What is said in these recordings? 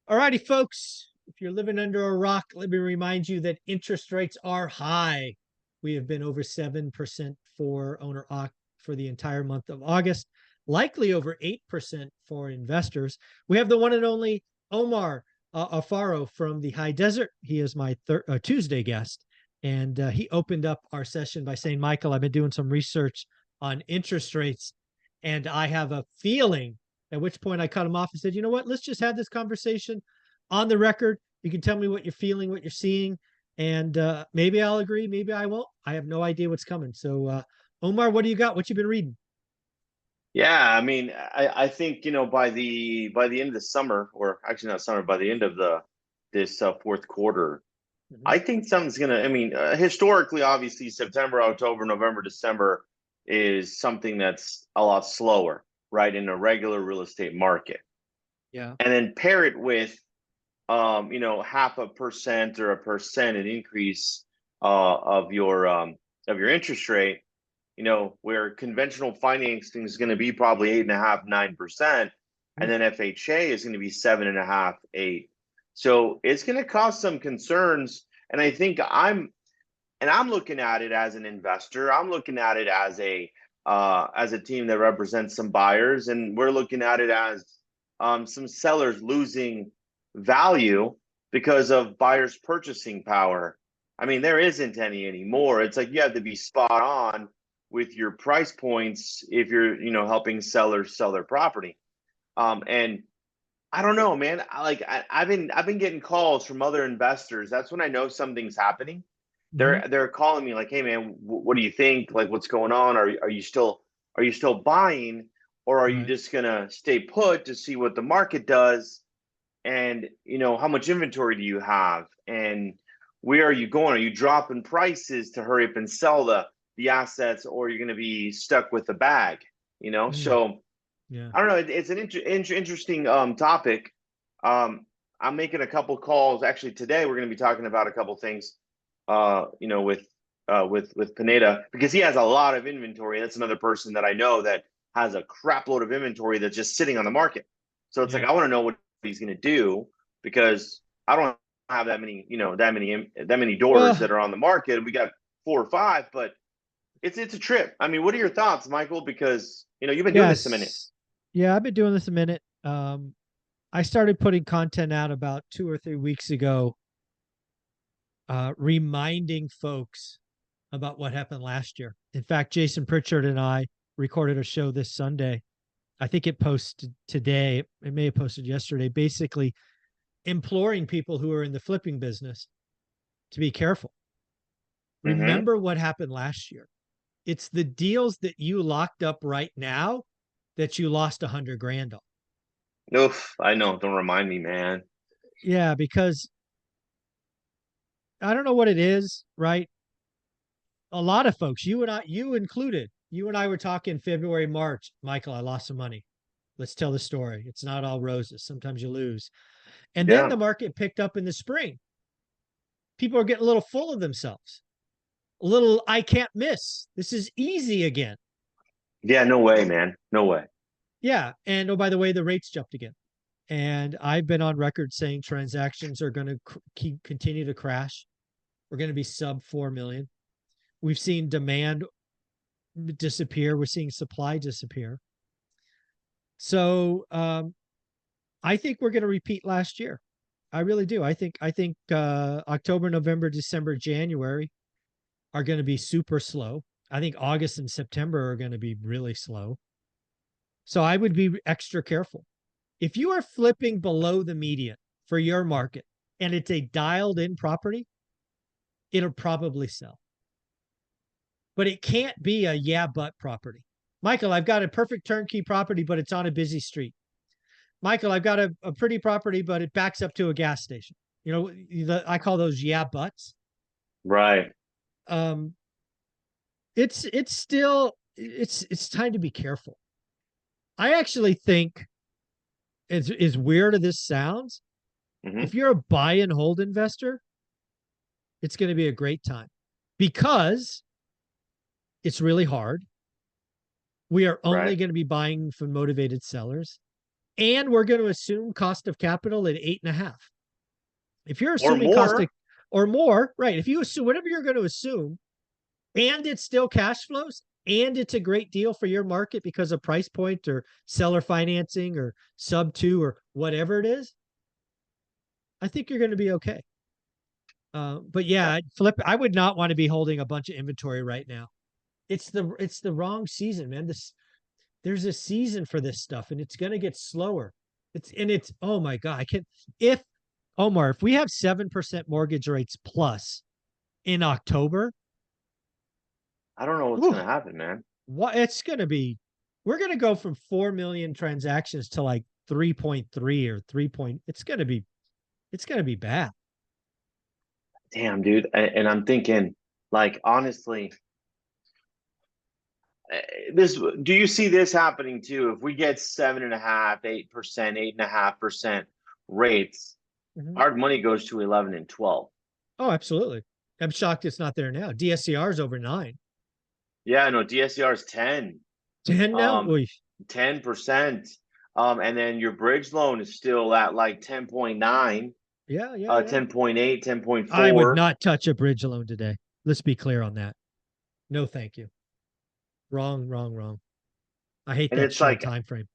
All righty, folks. If you're living under a rock, let me remind you that interest rates are high. We have been over 7% for owner occ for the entire month of August, likely over 8% for investors. We have the one and only Omar Afaro from the High Desert. He is my Tuesday guest. And he opened up our session by saying, Michael, I've been doing some research on interest rates, and I have a feeling. At which point I cut him off and said, you know what? Let's just have this conversation on the record. You can tell me what you're feeling, what you're seeing, and maybe I'll agree, maybe I won't. I have no idea what's coming. So, Omar, what do you got? What you been reading? Yeah, I mean, I think by the end of the summer, or actually not summer, by the end of the this fourth quarter, Mhm. I think something's gonna. I mean, historically, obviously, September, October, November, December is something that's a lot slower, right, in a regular real estate market, Yeah. and then pair it with, half a percent or a percent an increase of your interest rate, where conventional financing is going to be probably 8.5, 9%, and then FHA is going to be 7.5, 8. So it's going to cause some concerns. And I think I'm looking at it as an investor. I'm looking at it as a team that represents some buyers, and we're looking at it as some sellers losing value because of buyers' purchasing power. I mean, there isn't any anymore. It's like you have to be spot on with your price points if you're, helping sellers sell their property. And I don't know, man. I've been getting calls from other investors. That's when I know something's happening. Mhm. They're calling me like, "Hey, man, what do you think? Like, what's going on? Are you still buying, or are you Right. just gonna stay put to see what the market does? And how much inventory do you have? And where are you going? Are you dropping prices to hurry up and sell the assets, or you're going to be stuck with the bag? Mm. So Yeah. I don't know. It's an interesting topic. I'm making a couple calls actually today. We're going to be talking about a couple things, with Pineda, because he has a lot of inventory. That's another person that I know that has a crap load of inventory that's just sitting on the market. So it's like Yeah. I want to know what he's going to do, because I don't have that many doors Well, that are on the market. We got four or five, but it's a trip. I mean, what are your thoughts, Michael? Because you've been doing this a minute. yes. Yeah, I've been doing this a minute. I started putting content out about 2 or 3 weeks ago, reminding folks about what happened last year. In fact, Jason Pritchard and I recorded a show this Sunday. I think it posted today. It may have posted yesterday, basically imploring people who are in the flipping business to be careful. Mm-hmm. Remember what happened last year. It's the deals that you locked up right now that you lost 100 grand on. Oof, I know. Don't remind me, man. Yeah, because I don't know what it is, right? A lot of folks, you and I, you included, you and I were talking February, March. Michael, I lost some money. Let's tell the story. It's not all roses. Sometimes you lose. And then Yeah. the market picked up in the spring. People are getting a little full of themselves. A little, I can't miss. This is easy again. Yeah, no way, man. No way. Yeah. And oh, by the way, the rates jumped again. And I've been on record saying transactions are going to continue to crash. We're going to be sub 4 million. We've seen demand disappear. We're seeing supply disappear. So I think we're going to repeat last year. I really do. I think October, November, December, January are going to be super slow. I think August and September are going to be really slow. So I would be extra careful. If you are flipping below the median for your market and it's a dialed in property, it'll probably sell. But it can't be a yeah, but property. Michael, I've got a perfect turnkey property, but it's on a busy street. Michael, I've got a pretty property, but it backs up to a gas station. I call those yeah, buts. Right. Um, it's still it's time to be careful. I actually think, as weird as this sounds, Mm-hmm. if you're a buy and hold investor, it's going to be a great time because it's really hard. We are only Right. going to be buying from motivated sellers. and we're going to assume cost of capital at 8.5. If you're or assuming cost of more. or more, right? If you assume whatever you're going to assume, and it's still cash flows, and it's a great deal for your market because of price point or seller financing or sub two or whatever it is, I think you're going to be okay. But yeah, flip. I would not want to be holding a bunch of inventory right now. It's the wrong season, man. There's a season for this stuff, and it's gonna get slower. It's oh my god, I can't. If Omar, if we have 7% mortgage rates plus in October, I don't know what's whew, gonna happen, man. what it's gonna be, we're gonna go from 4 million transactions to like 3.3 or 3 point. It's gonna be bad. Damn, dude. And I'm thinking, like, honestly, this do you see this happening too? If we get 7.5, 8%, 8.5% rates, Mhm. hard money goes to 11 and 12. Oh, absolutely. I'm shocked it's not there now. DSCR is over 9. Yeah, no, DSCR is 10. 10 now? Um, Oy. 10%. And then your bridge loan is still at like 10.9, Yeah, yeah, yeah. 10.8, I would 10.4. not touch a bridge loan today. Let's be clear on that. No, thank you. Wrong, wrong, wrong. I hate And that it's short like, time frame.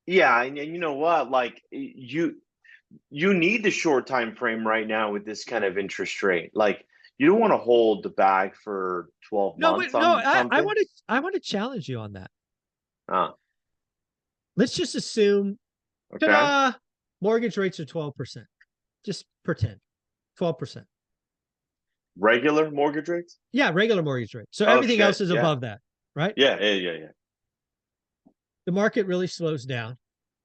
yeah, and you know what? Like you need the short time frame right now with this kind of interest rate. Like you don't want to hold the bag for 12 No, but months no, on I something. want to I want to challenge you on that. Uh, Let's just assume okay. ta-da, mortgage rates are 12%. Just pretend. 12%. Regular mortgage rates? Yeah, regular mortgage rate. So Oh everything else shit. is Yeah. above that, right? Yeah, yeah, yeah, yeah. The market really slows down,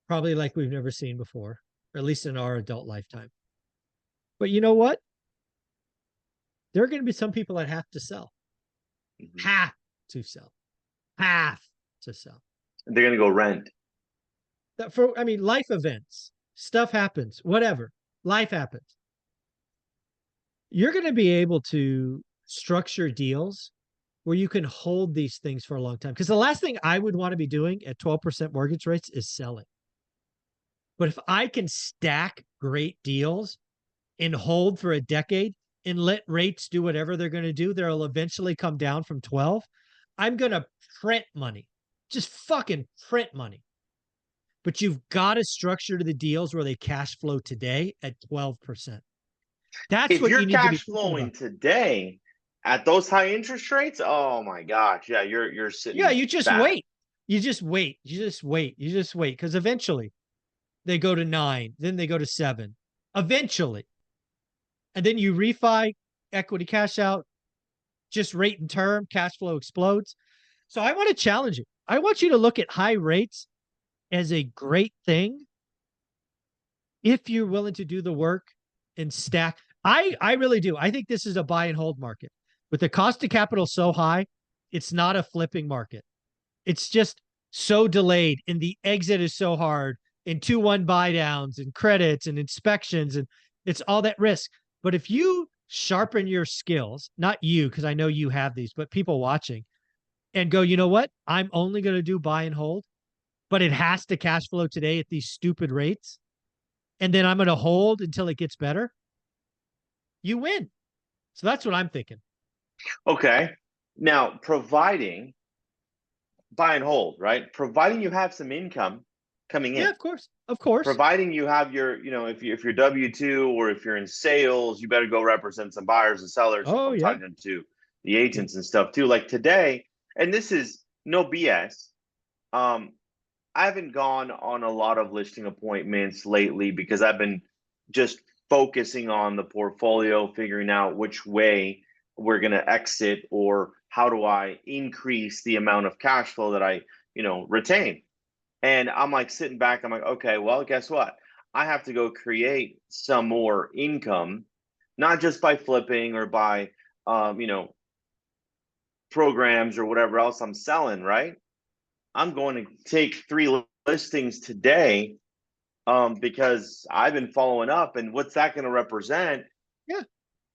probably like we've never seen before, or at least in our adult lifetime. But you know what? There are going to be some people that have to sell. Mhm. Have to sell. Have to sell. They're gonna go rent. That for I mean, life events, stuff happens, whatever. Life happens. You're going to be able to structure deals where you can hold these things for a long time. Because the last thing I would want to be doing at 12% mortgage rates is selling. But if I can stack great deals and hold for a decade and let rates do whatever they're going to do, they'll eventually come down from 12. I'm going to print money, just fucking print money. But you've got to structure the deals where they cash flow today at 12%. That's If what you you're need to be cash thinking flowing about. today at those high interest rates, oh my gosh, yeah, you're Yeah, sitting you just fat. wait. You just wait. You just wait. You just wait. Because eventually they go to 9, then they go to 7. Eventually. And then you refi, equity cash out, just rate and term, cash flow explodes. So I want to challenge you. I want you to look at high rates as a great thing if you're willing to do the work and stack. I really do. I think this is a buy and hold market. With the cost of capital so high, it's not a flipping market. It's just so delayed, and the exit is so hard, and 2-1 buy downs and credits and inspections, and it's all that risk. But if you sharpen your skills, not you, because I know you have these, but people watching, and go, you know what? I'm only going to do buy and hold, but it has to cash flow today at these stupid rates. And then I'm going to hold until it gets better. You win. So that's what I'm thinking. Okay. Now, providing buy and hold, right? Providing you have some income coming Yeah, in. of course. Of course. Providing you have your, if you're W-2 or if you're in sales, you better go represent some buyers and sellers. Oh, I'm yeah. talking to the agents and stuff too. Like today, and this is no BS. I haven't gone on a lot of listing appointments lately because I've been just focusing on the portfolio, figuring out which way we're going to exit or how do I increase the amount of cash flow that I, retain. And I'm like sitting back, I'm like, okay, well, guess what? I have to go create some more income, not just by flipping or by, um, you know, programs or whatever else I'm selling, right? I'm going to take 3 listings today because I've been following up. And what's that going to represent? Yeah.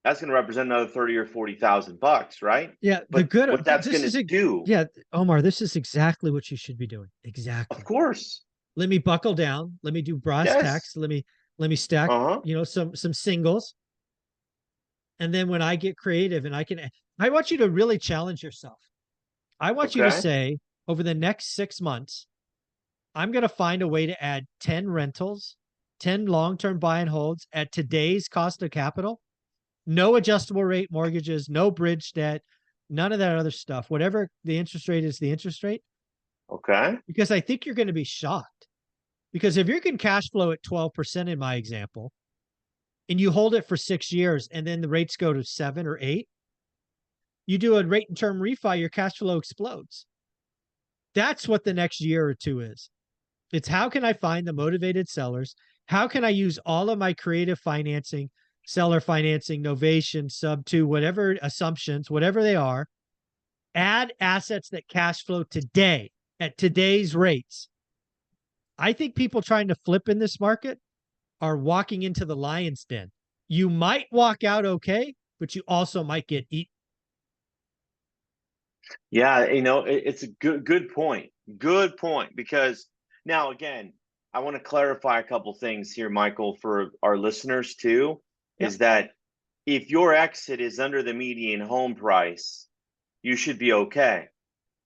That's going to represent another 30 or 40,000 bucks, right? Yeah. The But good, what that's this going is, to do, yeah, Omar, this is exactly what you should be doing. of Exactly. course, let me buckle down, let me do brass Yes. tacks, let me stack, Uh-huh. some singles. And then when I get creative and I want you to really challenge yourself. I want you to Okay. say, over the next 6 months, I'm going to find a way to add 10 rentals, 10 long-term buy and holds at today's cost of capital. No adjustable rate mortgages, no bridge debt, none of that other stuff. Whatever the interest rate is, the interest rate. Okay. Because I think you're going to be shocked. Because if you can cash flow at 12% in my example, and you hold it for 6 years and then the rates go to 7 or 8, you do a rate and term refi, your cash flow explodes. That's what the next year or two is. It's how can I find the motivated sellers? How can I use all of my creative financing, seller financing, novation, sub two, whatever assumptions, whatever they are, add assets that cash flow today at today's rates. I think people trying to flip in this market are walking into the lion's den. You might walk out okay, but you also might get eaten. Yeah, it's a good point. Good point. Because now again, I want to clarify a couple things here, Michael, for our listeners too, Yep. is that if your exit is under the median home price, you should be okay,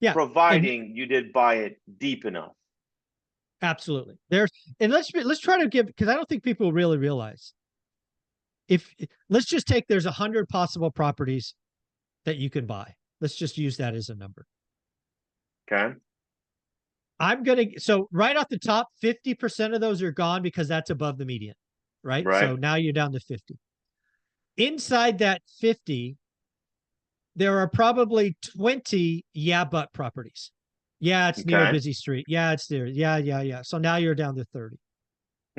Yeah. And providing you did buy it deep enough. absolutely. And let's try to give, because I don't think people really realize, if let's just take, there's 100 possible properties that you can buy. Let's just use that as a number. Okay. So right off the top, 50% of those are gone because that's above the median, right? Right. So now you're down to 50. Inside that 50, there are probably 20 yeah, but properties. Yeah, it's near a Okay. busy street. Yeah, it's there. Yeah, yeah, yeah. So now you're down to 30.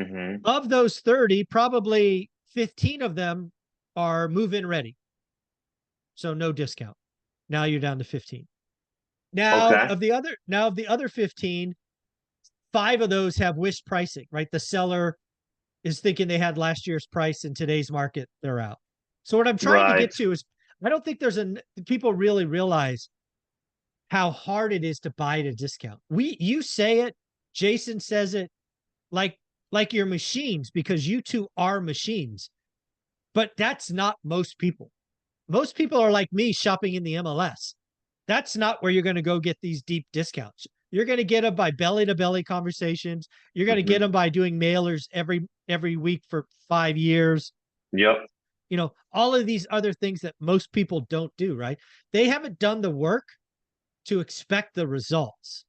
Mm-hmm. Of those 30, probably 15 of them are move-in ready. So no discount. Now you're down to 15. Okay. Now of the other 15, 5 of those have wish pricing, right? The seller is thinking they had last year's price, in today's market, they're out. So what I'm trying to Right. get to is, I don't think people really realize how hard it is to buy at a discount. You say it, Jason says it, like like you're machines, because you two are machines. But that's not most people. Most people are like me, shopping in the MLS. That's not where you're going to go get these deep discounts. You're going to get them by belly to belly conversations. You're going to get Mm-hmm. them by doing mailers every week for 5 years. Yep. All of these other things that most people don't do, right? They haven't done the work to expect the results.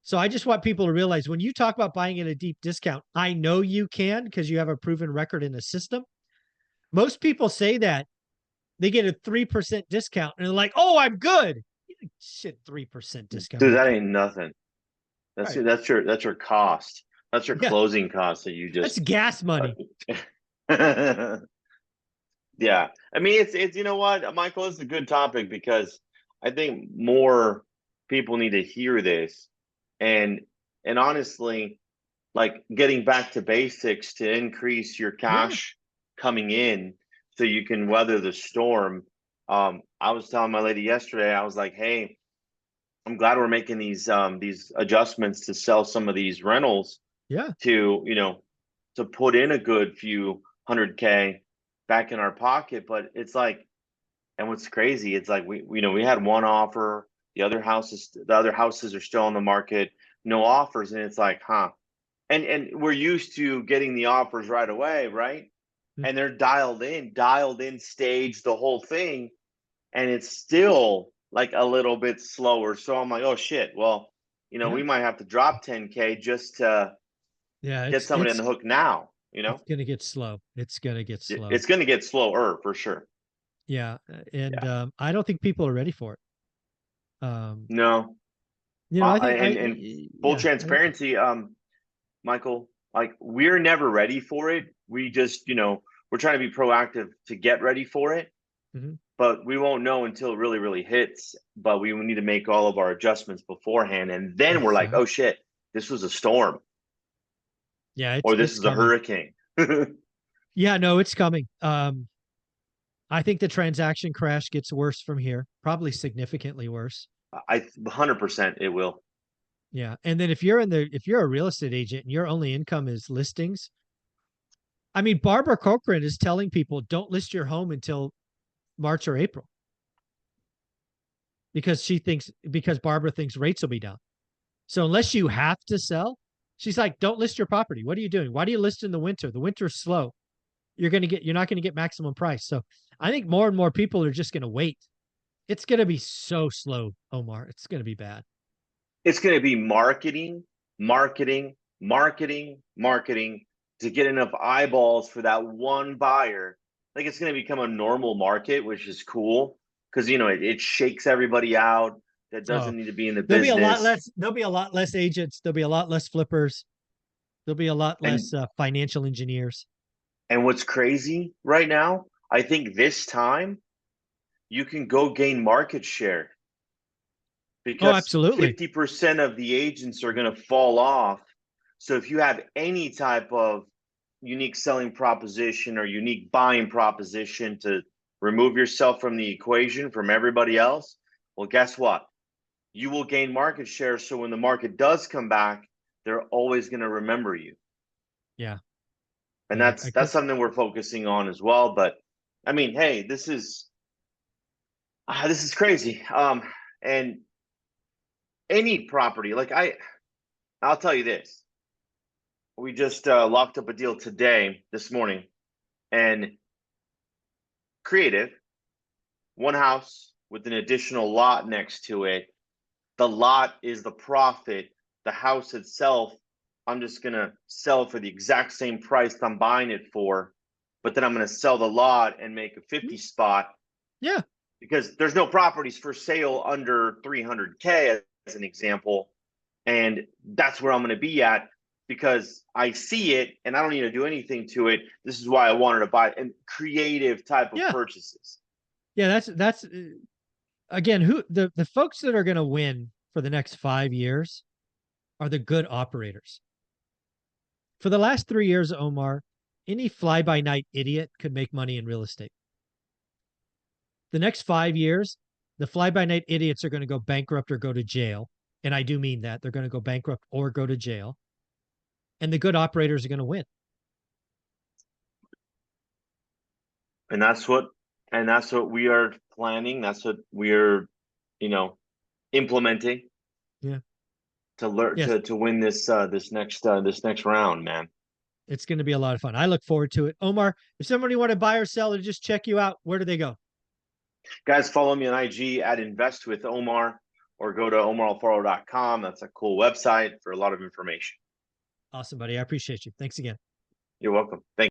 So I just want people to realize, when you talk about buying at a deep discount, I know you can, because you have a proven record in the system. Most people say that they get a 3% discount and they're like, "Oh, I'm good." Shit, 3% discount. Are Dude, you that kidding? ain't nothing. All That's right. your that's your cost. That's your Yeah, closing cost that you that's just gas money. yeah. I mean, it's you know what, Michael, it's a good topic because I think more people need to hear this. And and honestly, like getting back to basics to increase your Yeah, cash coming in so you can weather the storm. I was telling my lady yesterday, I was like, hey, I'm glad we're making these adjustments to sell some of these rentals yeah, to, to put in a good few 100K back in our pocket. But it's like, and what's crazy, it's like we had one offer, the other houses are still on the market, no offers, and it's like, huh. And we're used to getting the offers right away, right? mm, And they're dialed in stage, the whole thing, and it's still like a little bit slower. So I'm like, oh shit, well, yeah, we might have to drop 10K just to yeah. get It's somebody on it's the hook now, it's gonna get slow. It's gonna get slow. it's going to get slower for sure. Yeah, and Yeah. I don't think people are ready for it. Um, No. I think And full yeah, transparency, Michael, like we're never ready for it. We just, we're trying to be proactive to get ready for it, mhm. but we won't know until it really, really hits. But we need to make all of our adjustments beforehand. And then we're like, oh Exactly. shit, this was a storm Yeah, or this it's is a coming. hurricane. Yeah, no, it's coming. I think the transaction crash gets worse from here, probably significantly worse. I 100% it will. Yeah. And then if you're a real estate agent and your only income is listings, I mean, Barbara Corcoran is telling people don't list your home until March or April because Barbara thinks rates will be down. So unless you have to sell, she's like, don't list your property. What are you doing? Why do you list in the winter? The winter's slow. You're not going to get maximum price. So I think more and more people are just going to wait. It's going to be so slow, Omar. It's going to be bad. It's going to be marketing, marketing, marketing, marketing to get enough eyeballs for that one buyer. Like it's going to become a normal market, which is cool because it shakes everybody out that Oh, doesn't need to be in the there'll be a lot business. less. There'll be a lot less agents. There'll be a lot less flippers. There'll be a lot less And financial engineers. what's crazy right now, I think this time you can go gain market share Oh, because absolutely. 50% of the agents are going to fall off. So if you have any type of unique selling proposition or unique buying proposition to remove yourself from the equation from everybody else, well, guess what? You will gain market share. So when the market does come back, they're always going to remember you. Yeah. And Yeah. that's something we're focusing on as well. But I mean, hey, this is crazy. And any property, like I'll tell you this. We just locked up a deal this morning, and creative, one house with an additional lot next to it. The lot is the profit. The house itself, I'm just gonna sell for the exact same price I'm buying it for, but then I'm gonna sell the lot and make a 50 spot Yeah. because there's no properties for sale under 300K as an example. And that's where I'm going to be at because I see it and I don't need to do anything to it. This is why I wanted to buy it and creative type of Yeah. purchases. Yeah. That's again, who the folks that are going to win for the next 5 years are the good operators. For the last 3 years, Omar, any fly by night idiot could make money in real estate. The next 5 years, the fly by night idiots are going to go bankrupt or go to jail. And I do mean that they're going to go bankrupt or go to jail. And the good operators are going to win. And that's what we are planning. That's what we're, you know, implementing Yeah. to learn Yes. to win this next round, man. It's going to be a lot of fun. I look forward to it. Omar, if somebody want to buy or sell or just check you out, where do they go? Guys, follow me on IG at Invest with Omar or go to omaralfaro.com. That's a cool website for a lot of information. Awesome, buddy. I appreciate you. Thanks again. You're welcome. Thank